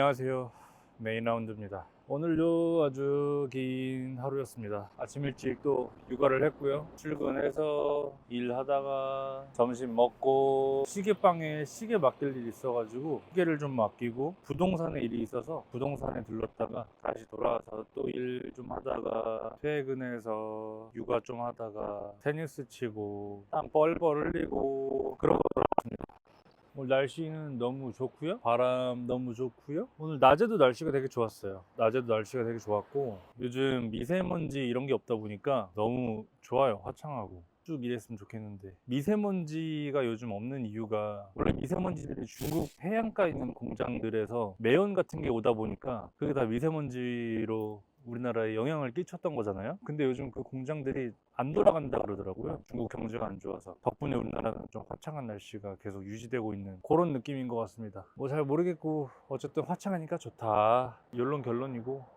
안녕하세요. 메인 라운드입니다. 오늘도 아주 긴 하루였습니다. 아침 일찍 또 육아를 했고요. 출근해서 일하다가 점심 먹고 시계방에 시계 맡길 일이 있어가지고 시계를 좀 맡기고 부동산에 일이 있어서 부동산에 들렀다가 다시 돌아와서 또 일 좀 하다가 퇴근해서 육아 좀 하다가 테니스 치고 땀 뻘뻘 흘리고 그러고 돌아왔습니다. 오늘 날씨는 너무 좋고요. 바람 너무 좋고요. 오늘 낮에도 날씨가 되게 좋았어요. 낮에도 날씨가 되게 좋았고 요즘 미세먼지 이런 게 없다 보니까 너무 좋아요. 화창하고 쭉 일했으면 좋겠는데 미세먼지가 요즘 없는 이유가 원래 미세먼지들이 중국 해안가에 있는 공장들에서 매연 같은 게 오다 보니까 그게 다 미세먼지로 우리나라에 영향을 끼쳤던 거잖아요. 근데 요즘 그 공장들이 안 돌아간다 그러더라고요. 중국 경제가 안 좋아서. 덕분에 우리나라는 좀 화창한 날씨가 계속 유지되고 있는 그런 느낌인 것 같습니다. 뭐 잘 모르겠고 어쨌든 화창하니까 좋다. 결론 결론이고.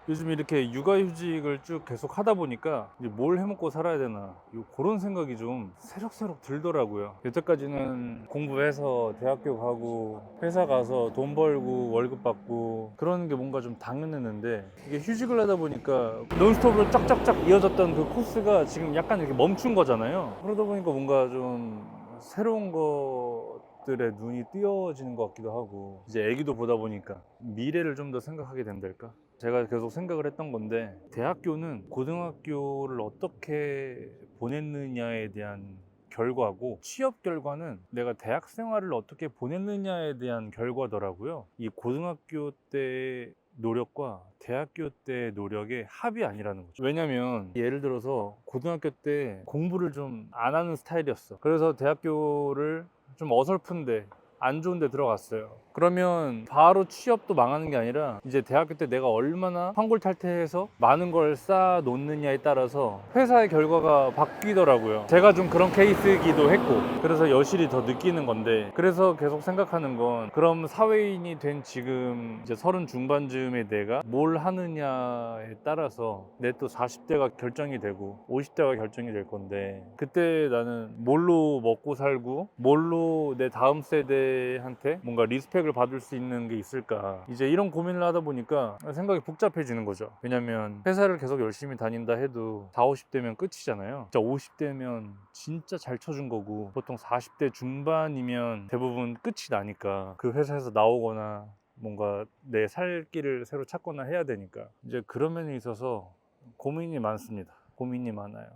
요즘 이렇게 육아휴직을 쭉 계속 하다 보니까 이제 뭘 해먹고 살아야 되나 그런 생각이 좀 새록새록 들더라고요. 여태까지는 공부해서 대학교 가고 회사 가서 돈 벌고 월급 받고 그러는 게 뭔가 좀 당연했는데 이게 휴직을 하다 보니까 논스톱으로 쫙쫙쫙 이어졌던 그 코스가 지금 약간 이렇게 멈춘 거잖아요. 그러다 보니까 뭔가 좀 새로운 것들의 눈이 띄어지는 것 같기도 하고 이제 애기도 보다 보니까 미래를 좀 더 생각하게 된달까? 제가 계속 생각을 했던 건데 대학교는 고등학교를 어떻게 보냈느냐에 대한 결과고 취업 결과는 내가 대학 생활을 어떻게 보냈느냐에 대한 결과더라고요. 이 고등학교 때 노력과 대학교 때 노력의 합이 아니라는 거죠. 왜냐면 예를 들어서 고등학교 때 공부를 좀 안 하는 스타일이었어. 그래서 대학교를 좀 어설픈데 안 좋은 데 들어갔어요. 그러면 바로 취업도 망하는 게 아니라 이제 대학교 때 내가 얼마나 환골탈태해서 많은 걸 쌓아 놓느냐에 따라서 회사의 결과가 바뀌더라고요. 제가 좀 그런 케이스이기도 했고 그래서 여실히 더 느끼는 건데 그래서 계속 생각하는 건 그럼 사회인이 된 지금 이제 30 중반쯤의 내가 뭘 하느냐에 따라서 내 또 40대가 결정이 되고 50대가 결정이 될 건데 그때 나는 뭘로 먹고 살고 뭘로 내 다음 세대한테 뭔가 리스펙을 받을 수 있는 게 있을까 이제 이런 고민을 하다 보니까 생각이 복잡해지는 거죠. 왜냐면 회사를 계속 열심히 다닌다 해도 40, 50대면 끝이잖아요. 진짜 50대면 진짜 잘 쳐준 거고 보통 40대 중반이면 대부분 끝이 나니까 그 회사에서 나오거나 뭔가 내 살 길을 새로 찾거나 해야 되니까 이제 그런 면에 있어서 고민이 많습니다. 고민이 많아요.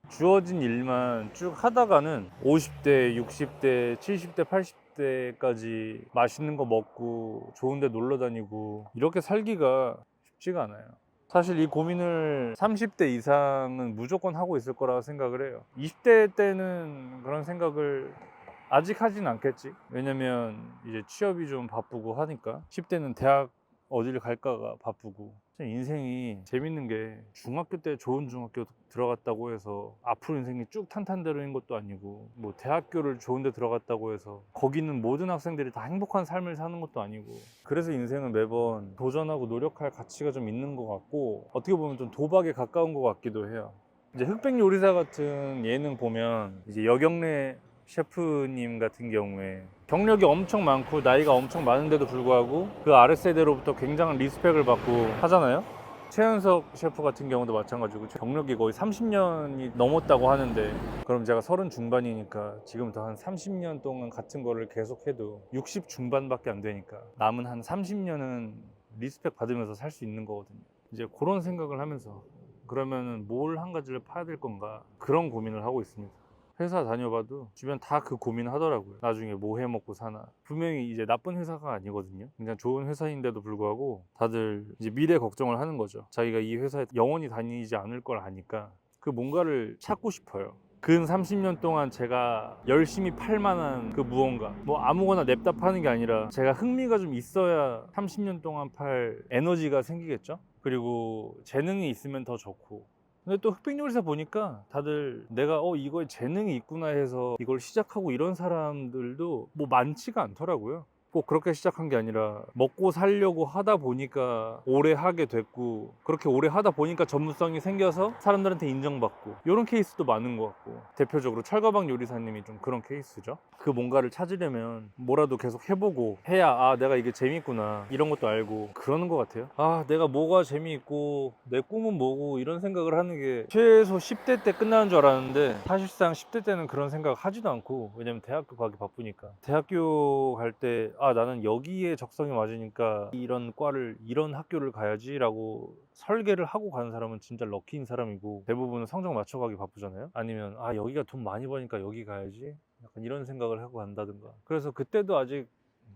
주어진 일만 쭉 하다가는 50대, 60대, 70대, 80대까지 맛있는 거 먹고 좋은 데 놀러 다니고 이렇게 살기가 쉽지가 않아요. 사실 이 고민을 30대 이상은 무조건 하고 있을 거라고 생각을 해요. 20대 때는 그런 생각을 아직 하진 않겠지. 왜냐면 이제 취업이 좀 바쁘고 하니까 10대는 대학 어디를 갈까가 바쁘고 인생이 재밌는 게 중학교 때 좋은 중학교 들어갔다고 해서 앞으로 인생이 쭉 탄탄대로인 것도 아니고 뭐 대학교를 좋은 데 들어갔다고 해서 거기는 모든 학생들이 다 행복한 삶을 사는 것도 아니고 그래서 인생은 매번 도전하고 노력할 가치가 좀 있는 것 같고 어떻게 보면 좀 도박에 가까운 것 같기도 해요. 이제 흑백 요리사 같은 예능 보면 이제 여경래 셰프님 같은 경우에 경력이 엄청 많고 나이가 엄청 많은데도 불구하고 그 아랫세대로부터 굉장한 리스펙을 받고 하잖아요. 최현석 셰프 같은 경우도 마찬가지고 경력이 거의 30년이 넘었다고 하는데 그럼 제가 30 중반이니까 지금부터 한 30년 동안 같은 거를 계속해도 60 중반밖에 안 되니까 남은 한 30년은 리스펙 받으면서 살 수 있는 거거든요. 이제 그런 생각을 하면서 그러면은 뭘 한 가지를 파야 될 건가 그런 고민을 하고 있습니다. 회사 다녀봐도 주변 다 그 고민 하더라고요. 나중에 뭐 해 먹고 사나. 분명히 이제 나쁜 회사가 아니거든요. 그냥 좋은 회사인데도 불구하고 다들 이제 미래 걱정을 하는 거죠. 자기가 이 회사에 영원히 다니지 않을 걸 아니까 그 뭔가를 찾고 싶어요. 근 30년 동안 제가 열심히 팔 만한 그 무언가 뭐 아무거나 냅다 파는 게 아니라 제가 흥미가 좀 있어야 30년 동안 팔 에너지가 생기겠죠. 그리고 재능이 있으면 더 좋고 근데 또 흑백요리사 보니까 다들 내가 이거에 재능이 있구나 해서 이걸 시작하고 이런 사람들도 뭐 많지가 않더라고요. 꼭 그렇게 시작한 게 아니라 먹고 살려고 하다 보니까 오래 하게 됐고, 그렇게 오래 하다 보니까 전문성이 생겨서 사람들한테 인정받고, 이런 케이스도 많은 것 같고, 대표적으로 철가방 요리사님이 좀 그런 케이스죠. 그 뭔가를 찾으려면 뭐라도 계속 해보고 해야 아 내가 이게 재밌구나 이런 것도 알고 그러는 것 같아요. 아 내가 뭐가 재미있고 내 꿈은 뭐고 이런 생각을 하는 게 최소 10대 때 끝나는 줄 알았는데, 사실상 10대 때는 그런 생각 하지도 않고, 왜냐면 대학교 가기 바쁘니까. 대학교 갈 때 아 나는 여기에 적성이 맞으니까 이런 과를 이런 학교를 가야지 라고 설계를 하고 가는 사람은 진짜 럭키인 사람이고, 대부분은 성적 맞춰가기 바쁘잖아요. 아니면 아 여기가 돈 많이 버니까 여기 가야지, 약간 이런 생각을 하고 간다든가. 그래서 그때도 아직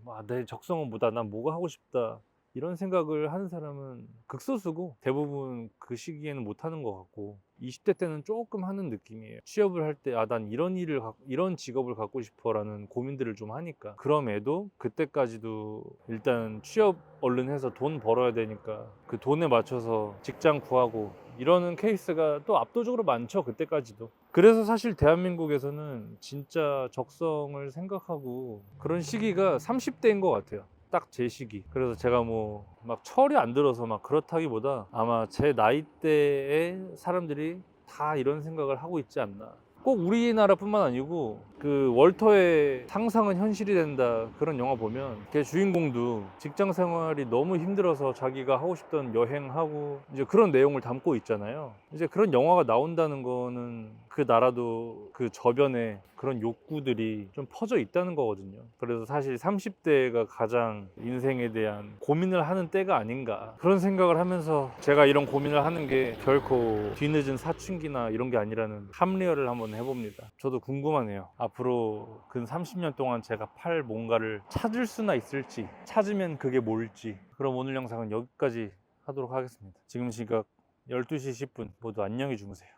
아, 내 적성은 뭐다, 난 뭐가 하고 싶다 이런 생각을 하는 사람은 극소수고, 대부분 그 시기에는 못하는 것 같고, 20대 때는 조금 하는 느낌이에요. 취업을 할 때 아 난 이런 직업을 갖고 싶어 라는 고민들을 좀 하니까. 그럼에도 그때까지도 일단 취업 얼른 해서 돈 벌어야 되니까 그 돈에 맞춰서 직장 구하고 이러는 케이스가 또 압도적으로 많죠, 그때까지도. 그래서 사실 대한민국에서는 진짜 적성을 생각하고 그런 시기가 30대인 것 같아요. 딱 제 시기. 그래서 제가 뭐 막 철이 안 들어서 막 그렇다기보다 아마 제 나이대의 사람들이 다 이런 생각을 하고 있지 않나. 꼭 우리나라뿐만 아니고 그 월터의 상상은 현실이 된다 그런 영화 보면 걔 주인공도 직장 생활이 너무 힘들어서 자기가 하고 싶던 여행하고 이제 그런 내용을 담고 있잖아요. 이제 그런 영화가 나온다는 거는 그 나라도 그 저변에 그런 욕구들이 좀 퍼져 있다는 거거든요. 그래서 사실 30대가 가장 인생에 대한 고민을 하는 때가 아닌가 그런 생각을 하면서, 제가 이런 고민을 하는 게 결코 뒤늦은 사춘기나 이런 게 아니라는 합리화를 한번 해봅니다. 저도 궁금하네요. 앞으로 근 30년 동안 제가 팔 뭔가를 찾을 수나 있을지, 찾으면 그게 뭘지. 그럼 오늘 영상은 여기까지 하도록 하겠습니다. 지금 시각 12시 10분. 모두 안녕히 주무세요.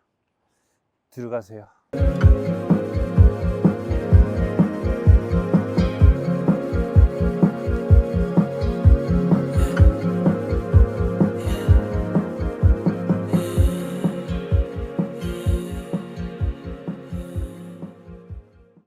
들어가세요.